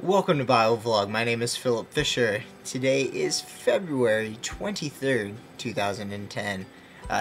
Welcome to biblevlog. My name is Philip Fisher. Today is February 23rd, 2010.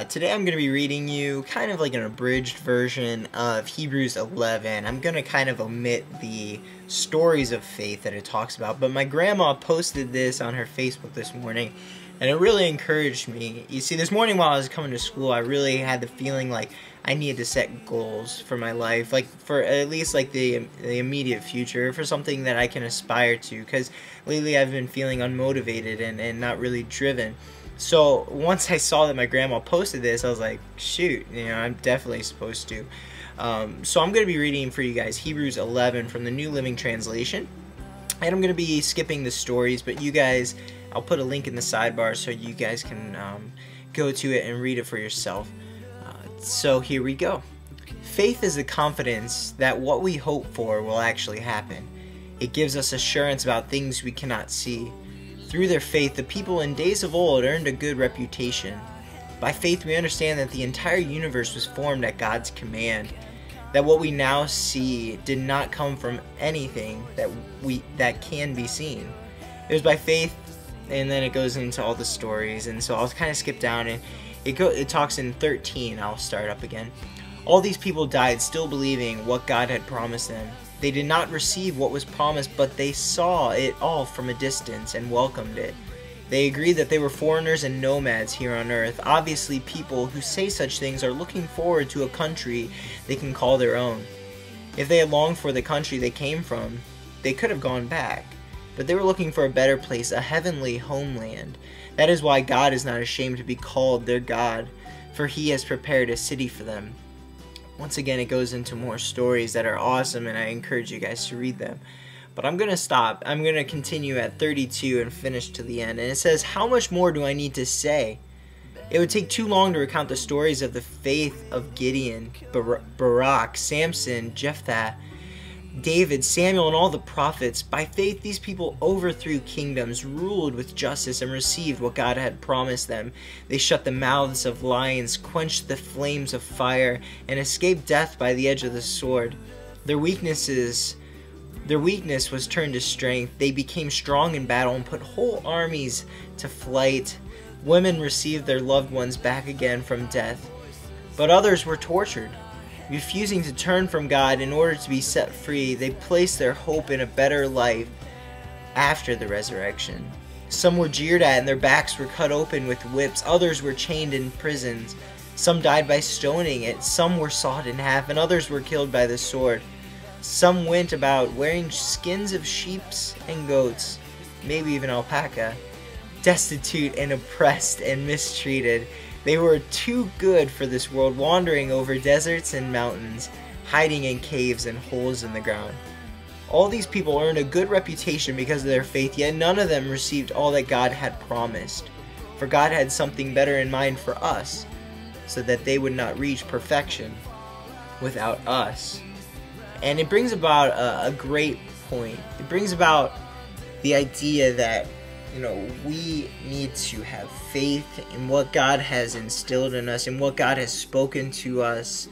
Today I'm going to be reading you kind of like an abridged version of Hebrews 11. I'm going to kind of omit the stories of faith that it talks about, but my grandma posted this on her Facebook this morning, and it really encouraged me. You see, this morning while I was coming to school, I really had the feeling like I needed to set goals for my life, like for at least like the immediate future, for something that I can aspire to, because lately I've been feeling unmotivated and not really driven. So once I saw that my grandma posted this, I was like, shoot, I'm definitely supposed to. So I'm going to be reading for you guys Hebrews 11 from the New Living Translation, and I'm going to be skipping the stories, but you guys, I'll put a link in the sidebar so you guys can go to it and read it for yourself. So here we go. Faith is the confidence that what we hope for will actually happen. It gives us assurance about things we cannot see. Through their faith, the people in days of old earned a good reputation. By faith, we understand that the entire universe was formed at God's command, that what we now see did not come from anything that can be seen. It was by faith, and then it goes into all the stories, and so I'll kind of skip down and it talks in 13. I'll start up again. All these people died still believing what God had promised them. They did not receive what was promised, but they saw it all from a distance and welcomed it. They agreed that they were foreigners and nomads here on earth. Obviously, people who say such things are looking forward to a country they can call their own. If they had longed for the country they came from, they could have gone back. But they were looking for a better place, a heavenly homeland. That is why God is not ashamed to be called their God, for He has prepared a city for them. Once again, it goes into more stories that are awesome, and I encourage you guys to read them. But I'm going to stop. I'm going to continue at 32 and finish to the end. And it says, how much more do I need to say? It would take too long to recount the stories of the faith of Gideon, Barak, Samson, Jephthah, David, Samuel, and all the prophets. By faith, these people overthrew kingdoms, ruled with justice, and received what God had promised them. They shut the mouths of lions, quenched the flames of fire, and escaped death by the edge of the sword. Their weakness was turned to strength. They became strong in battle and put whole armies to flight. Women received their loved ones back again from death. But others were tortured. Refusing to turn from God in order to be set free, they placed their hope in a better life after the resurrection. Some were jeered at and their backs were cut open with whips. Others were chained in prisons. Some died by stoning it. Some were sawed in half, and others were killed by the sword. Some went about wearing skins of sheep and goats, maybe even alpaca, destitute and oppressed and mistreated. They were too good for this world, wandering over deserts and mountains, hiding in caves and holes in the ground. All these people earned a good reputation because of their faith, yet none of them received all that God had promised. For God had something better in mind for us, so that they would not reach perfection without us. And it brings about a great point. It brings about the idea that we need to have faith in what God has instilled in us and what God has spoken to us.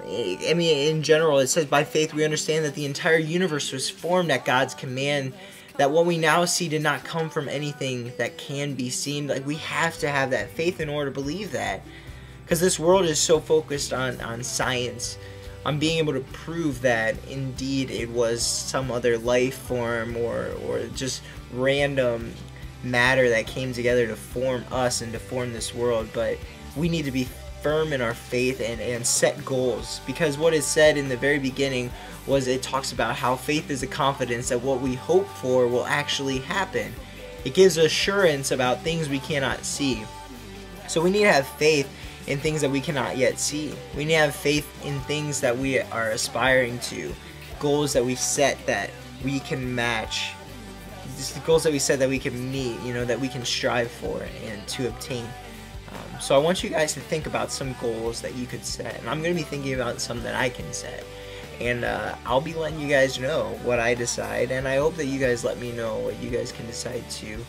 In general, it says, by faith we understand that the entire universe was formed at God's command, that what we now see did not come from anything that can be seen. Like, we have to have that faith in order to believe that, because this world is so focused on science, on being able to prove that indeed it was some other life form or just random matter that came together to form us and to form this world. But we need to be firm in our faith and set goals, because what is said in the very beginning was, it talks about how faith is the confidence that what we hope for will actually happen. It gives assurance about things we cannot see. So we need to have faith in things that we cannot yet see. We need to have faith in things that we are aspiring to, goals that we set that we can match, just the goals that we set that we can meet, that we can strive for and to obtain. So I want you guys to think about some goals that you could set, and I'm going to be thinking about some that I can set, and I'll be letting you guys know what I decide, and I hope that you guys let me know what you guys can decide too,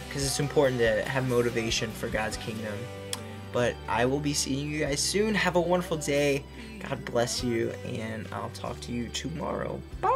because it's important to have motivation for God's kingdom. But I will be seeing you guys soon. Have a wonderful day. God bless you, and I'll talk to you tomorrow. Bye.